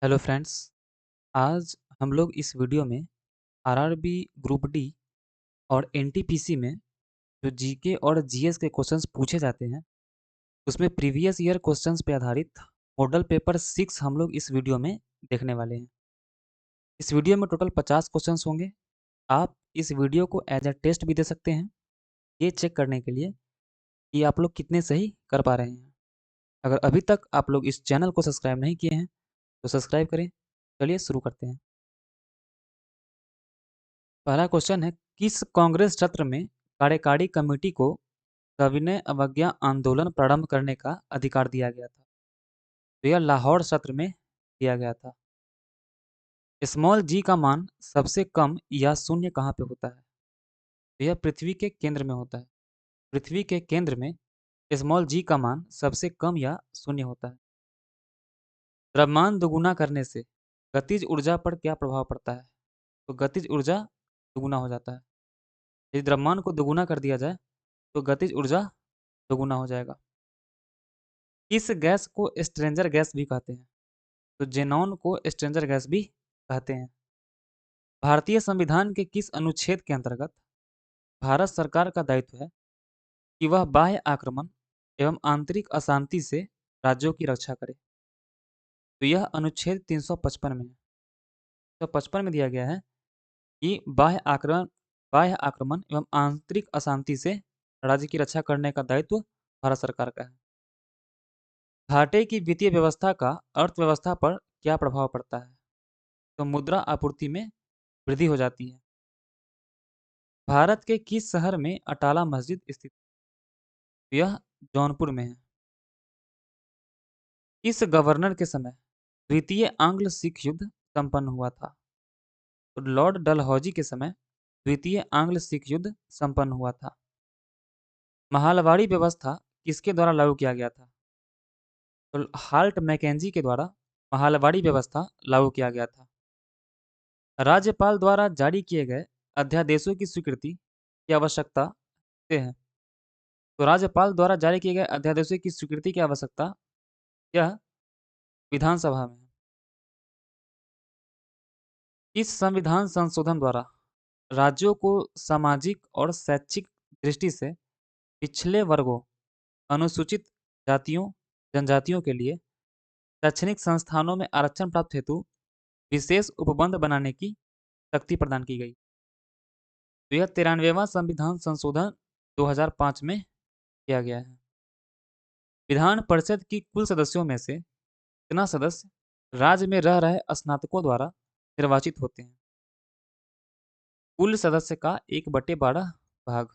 Hello friends. आज हम लोग इस वीडियो में आरआरबी ग्रुप डी और एनटीपीसी में जो जीके और जीएस के क्वेश्चंस पूछे जाते हैं उसमें प्रीवियस ईयर क्वेश्चंस पे आधारित मॉडल पेपर 6 हम लोग इस वीडियो में देखने वाले हैं। इस वीडियो में टोटल 50 क्वेश्चंस होंगे। आप इस वीडियो को एज अ टेस्ट भी दे सकते हैं, ये चेक करने के लिए कि आप लोग कितने सही कर पा रहे हैं। अगर अभी तक आप लोग इस चैनल को सब्सक्राइब नहीं किए हैं तो सब्सक्राइब करें। चलिए शुरू करते हैं। पहला क्वेश्चन है, किस कांग्रेस सत्र में कार्यकारी कमेटी को सविनय अवज्ञा आंदोलन प्रारंभ करने का अधिकार दिया गया था? तो यह लाहौर सत्र में दिया गया था। स्मॉल जी का मान सबसे कम या शून्य कहाँ पे होता है? तो यह पृथ्वी के केंद्र में होता है। पृथ्वी के केंद्र में स्मॉल जी का मान सबसे कम या शून्य होता है। द्रव्यमान दुगुना करने से गतिज ऊर्जा पर क्या प्रभाव पड़ता है? तो गतिज ऊर्जा दुगुना हो जाता है। यदि द्रव्यमान को दुगुना कर दिया जाए तो गतिज ऊर्जा दोगुना हो जाएगा। इस गैस को स्ट्रेंजर गैस भी कहते हैं। तो जेनॉन को स्ट्रेंजर गैस भी कहते हैं। भारतीय संविधान के किस अनुच्छेद के अंतर्गत भारत सरकार का दायित्व है कि वह बाह्य आक्रमण एवं आंतरिक अशांति से राज्यों की रक्षा करे? तो यह अनुच्छेद 355 में है। 355 में दिया गया है कि बाह्य आक्रमण एवं आंतरिक अशांति से राज्य की रक्षा करने का दायित्व भारत सरकार का है। घाटे की वित्तीय व्यवस्था का अर्थव्यवस्था पर क्या प्रभाव पड़ता है? तो मुद्रा आपूर्ति में वृद्धि हो जाती है। भारत के किस शहर में अटाला मस्जिद स्थित है? यह जौनपुर में है। इस गवर्नर के समय द्वितीय आंग्ल सिख युद्ध संपन्न हुआ था? तो लॉर्ड डलहौजी के समय द्वितीय आंग्ल सिख युद्ध संपन्न हुआ था। महालवाड़ी व्यवस्था किसके द्वारा लागू किया गया था? तो हाल्ट मैकेंजी के द्वारा महालवाड़ी व्यवस्था लागू किया गया था। राज्यपाल द्वारा जारी किए गए अध्यादेशों की स्वीकृति की आवश्यकता से है? तो राज्यपाल द्वारा जारी किए गए अध्यादेशों की स्वीकृति की आवश्यकता यह विधानसभा में है। इस संविधान संशोधन द्वारा राज्यों को सामाजिक और शैक्षिक दृष्टि से पिछले वर्गों, अनुसूचित जातियों, जनजातियों के लिए शैक्षणिक संस्थानों में आरक्षण प्राप्त हेतु विशेष उपबंध बनाने की शक्ति प्रदान की गई। तो यह 93वां संविधान संशोधन 2005 में किया गया है। विधान परिषद की कुल सदस्यों में से कितना सदस्य राज्य में रह रहे स्नातकों द्वारा निर्वाचित होते हैं? कुल सदस्य का 1/12 भाग।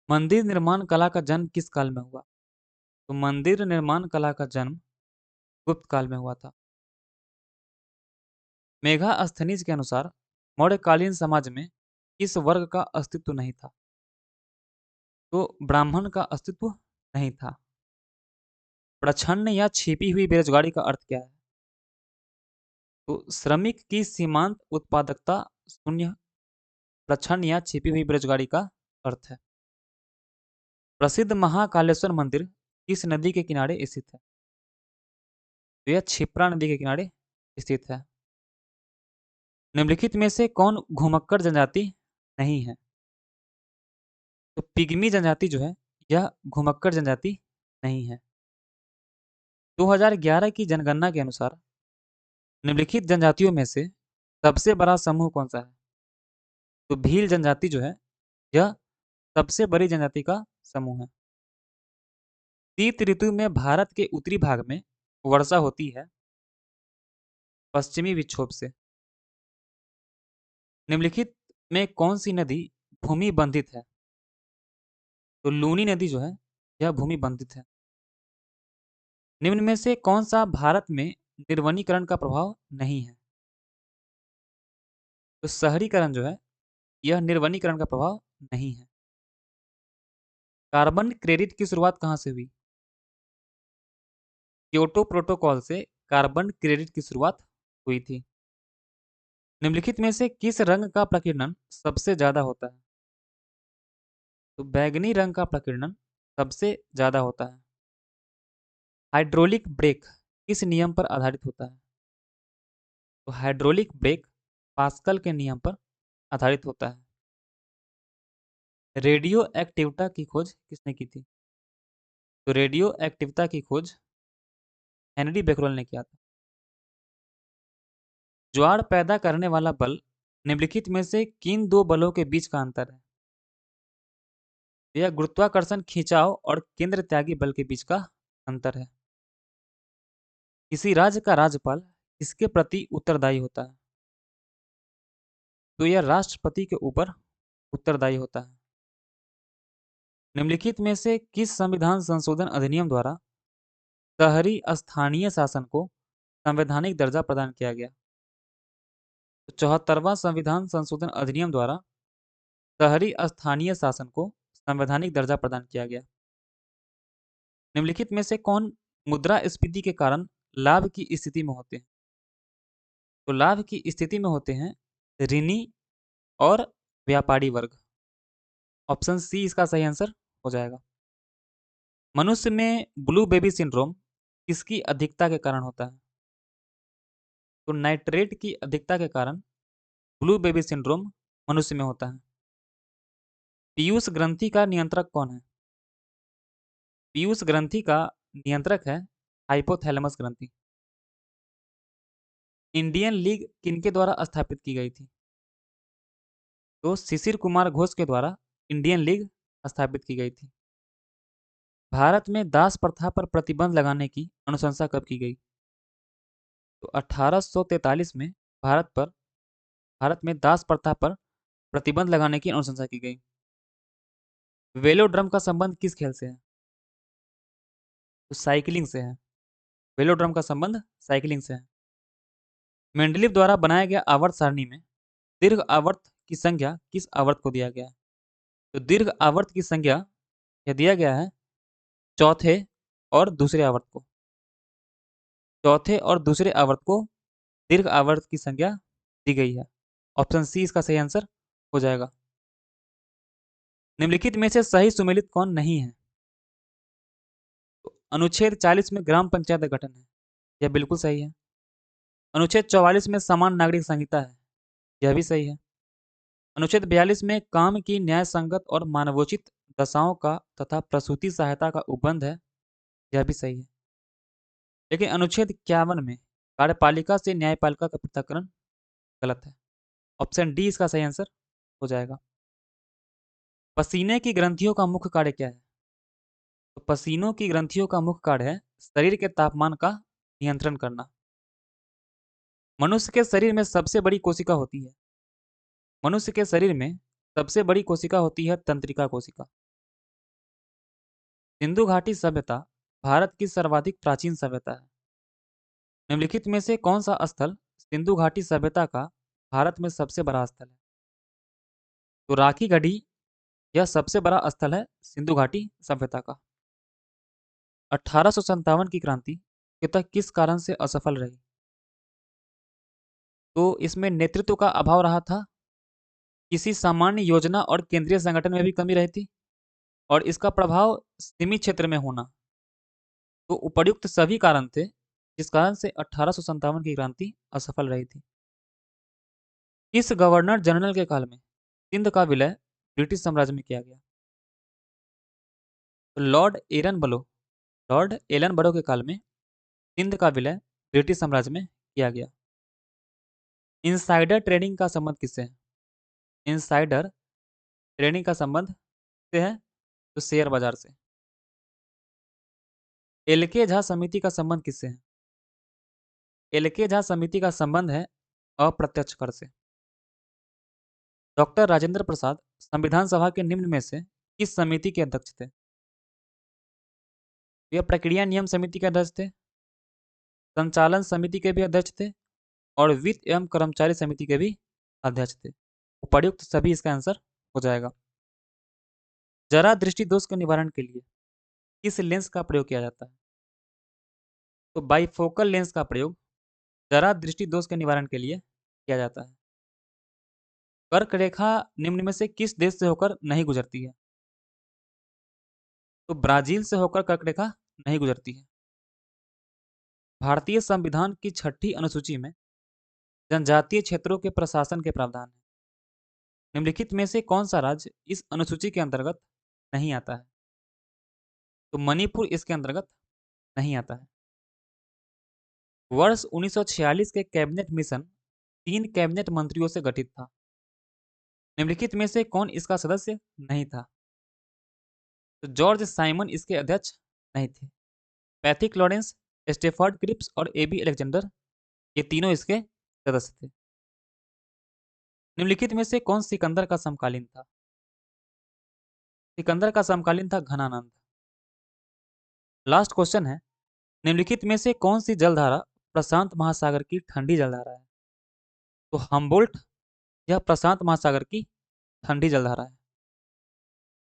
मंदिर निर्माण कला का जन्म किस काल में हुआ? तो मंदिर निर्माण कला का जन्म गुप्त काल में हुआ था। मेगास्थनीज के अनुसार मौर्यकालीन समाज में किस वर्ग का अस्तित्व नहीं था? तो ब्राह्मण का अस्तित्व नहीं था। प्रछन्न या छिपी हुई बेरोजगारी का अर्थ क्या है? तो श्रमिक की सीमांत उत्पादकता शून्य। प्रछन्न या छिपी हुई बेरोजगारी का अर्थ है। प्रसिद्ध महाकालेश्वर मंदिर किस नदी के किनारे स्थित है? तो यह क्षिप्रा नदी के किनारे स्थित है। निम्नलिखित में से कौन घुमक्कड़ जनजाति नहीं है? तो पिग्मी जनजाति जो है यह घुमक्कड़ जनजाति नहीं है। 2011 की जनगणना के अनुसार निम्नलिखित जनजातियों में से सबसे बड़ा समूह कौन सा है? तो भील जनजाति जो है यह सबसे बड़ी जनजाति का समूह है। शीत ऋतु में भारत के उत्तरी भाग में वर्षा होती है पश्चिमी विक्षोभ से। निम्नलिखित में कौन सी नदी भूमि बंधित है? तो लूनी नदी जो है यह भूमि बंधित है। निम्न में से कौन सा भारत में निर्वनीकरण का प्रभाव नहीं है? तो शहरीकरण जो है यह निर्वनीकरण का प्रभाव नहीं है। कार्बन क्रेडिट की शुरुआत कहाँ से हुई? क्योटो प्रोटोकॉल से कार्बन क्रेडिट की शुरुआत हुई थी। निम्नलिखित में से किस रंग का प्रकीर्णन सबसे ज्यादा होता है? तो बैगनी रंग का प्रकीर्णन सबसे ज्यादा होता है। हाइड्रोलिक ब्रेक किस नियम पर आधारित होता है? तो हाइड्रोलिक ब्रेक पास्कल के नियम पर आधारित होता है। रेडियो एक्टिविटा की खोज किसने की थी? तो रेडियो एक्टिविटा की खोज हेनरी बेकरल ने किया था। ज्वार पैदा करने वाला बल निम्नलिखित में से किन दो बलों के बीच का अंतर है? यह गुरुत्वाकर्षण खिंचाव और केंद्र त्यागी बल के बीच का अंतर है। किसी राज्य का राज्यपाल किसके प्रति उत्तरदायी होता है? तो यह राष्ट्रपति के ऊपर उत्तरदायी होता है। निम्नलिखित में से किस संविधान संशोधन अधिनियम द्वारा शहरी स्थानीय शासन को संवैधानिक दर्जा प्रदान किया गया? तो 74वां संविधान संशोधन अधिनियम द्वारा शहरी स्थानीय शासन को संवैधानिक दर्जा प्रदान किया गया। निम्नलिखित में से कौन मुद्रास्फीति के कारण लाभ की स्थिति में होते हैं? तो लाभ की स्थिति में होते हैं ऋणी और व्यापारी वर्ग। ऑप्शन सी इसका सही आंसर हो जाएगा। मनुष्य में ब्लू बेबी सिंड्रोम किसकी अधिकता के कारण होता है? तो नाइट्रेट की अधिकता के कारण ब्लू बेबी सिंड्रोम मनुष्य में होता है। पीयूष ग्रंथि का नियंत्रक कौन है? पीयूष ग्रंथि का नियंत्रक है हाइपोथैलेमस ग्रंथि। इंडियन लीग किनके द्वारा स्थापित की गई थी? तो शिशिर कुमार घोष के द्वारा इंडियन लीग स्थापित की गई थी। भारत में दास प्रथा पर प्रतिबंध लगाने की अनुशंसा कब की गई? तो 1843 में भारत में दास प्रथा पर प्रतिबंध लगाने की अनुशंसा की गई। वेलोड्रम का संबंध किस खेल से है? तो साइकिलिंग से है। वेलोड्रम का संबंध साइकिलिंग से है। मेंडलीव द्वारा बनाया गया आवर्त सारणी में दीर्घ आवर्त की संख्या किस आवर्त को दिया गया है? तो दीर्घ आवर्त की संख्या यह दिया गया है चौथे और दूसरे आवर्त को। चौथे और दूसरे आवर्त को दीर्घ आवर्त की संख्या दी गई है। ऑप्शन सी इसका सही आंसर हो जाएगा। निम्नलिखित में से सही सुमेलित कौन नहीं है? तो अनुच्छेद 40 में ग्राम पंचायत का गठन है, यह बिल्कुल सही है। अनुच्छेद 44 में समान नागरिक संहिता है, यह भी सही है। अनुच्छेद 42 में काम की न्याय संगत और मानवोचित दशाओं का तथा प्रसूति सहायता का उपबंध है, यह भी सही है। लेकिन अनुच्छेद 51 में कार्यपालिका से न्यायपालिका का पृथक्करण गलत है। ऑप्शन डी इसका सही आंसर हो जाएगा। पसीने की ग्रंथियों का मुख्य कार्य क्या है? तो पसीनों की ग्रंथियों का मुख्य कार्य है शरीर के तापमान का नियंत्रण करना। मनुष्य के शरीर में सबसे बड़ी कोशिका होती है। मनुष्य के शरीर में सबसे बड़ी कोशिका होती है तंत्रिका कोशिका। सिंधु घाटी सभ्यता भारत की सर्वाधिक प्राचीन सभ्यता है। निम्नलिखित में से कौन सा स्थल सिंधु घाटी सभ्यता का भारत में सबसे बड़ा स्थल है? तो राखी गढ़ी यह सबसे बड़ा स्थल है सिंधु घाटी सभ्यता का। 1857 की क्रांति मुख्यतः किस कारण से असफल रही? तो इसमें नेतृत्व का अभाव रहा था, किसी सामान्य योजना और केंद्रीय संगठन में भी कमी रही थी, और इसका प्रभाव सीमित क्षेत्र में होना। तो उपर्युक्त सभी कारण थे जिस कारण से 1857 की क्रांति असफल रही थी। इस गवर्नर जनरल के काल में सिंध का विलय ब्रिटिश साम्राज्य में किया गया? तो लॉर्ड एलन बरो के काल में सिंध का विलय ब्रिटिश साम्राज्य में किया गया। इनसाइडर ट्रेडिंग का संबंध किससे है? इनसाइडर ट्रेडिंग का संबंध से है तो शेयर बाजार से। एलके झा समिति का संबंध किससे है? एलके झा समिति का संबंध है अप्रत्यक्ष कर से। डॉक्टर राजेंद्र प्रसाद संविधान सभा के निम्न में से किस समिति के अध्यक्ष थे? यह प्रक्रिया नियम समिति के अध्यक्ष थे, संचालन समिति के भी अध्यक्ष थे, और वित्त एवं कर्मचारी समिति के भी अध्यक्ष थे। उपर्युक्त सभी इसका आंसर हो जाएगा। जरा दृष्टि दोष के निवारण के लिए किस लेंस का प्रयोग किया जाता है? तो बाइफोकल लेंस का प्रयोग जरा दृष्टि दोष के निवारण के लिए किया जाता है। कर्क रेखा निम्न में से किस देश से होकर नहीं गुजरती है? तो ब्राजील से होकर कर्क रेखा नहीं गुजरती है। भारतीय संविधान की 6ठी अनुसूची में जनजातीय क्षेत्रों के प्रशासन के प्रावधान हैं। निम्नलिखित में से कौन सा राज्य इस अनुसूची के अंतर्गत नहीं आता है? तो मणिपुर इसके अंतर्गत नहीं आता है। वर्ष 1946 के कैबिनेट मिशन 3 कैबिनेट मंत्रियों से गठित था। निम्नलिखित में से कौन इसका सदस्य नहीं था? तो जॉर्ज साइमन इसके अध्यक्ष नहीं थे। पैथिक लॉरेंस, स्टेफर्ड क्रिप्स और एबी अलेक्जेंडर, ये तीनों इसके सदस्य थे। निम्नलिखित में से कौन सिकंदर का समकालीन था? सिकंदर का समकालीन था घनानंद। लास्ट क्वेश्चन है, निम्नलिखित में से कौन सी जलधारा प्रशांत महासागर की ठंडी जलधारा है? तो हम्बोल्ट, यह प्रशांत महासागर की ठंडी जलधारा है।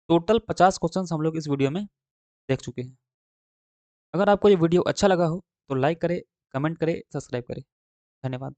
टोटल 50 क्वेश्चन हम लोग इस वीडियो में देख चुके हैं। अगर आपको ये वीडियो अच्छा लगा हो तो लाइक करें, कमेंट करें, सब्सक्राइब करें। धन्यवाद।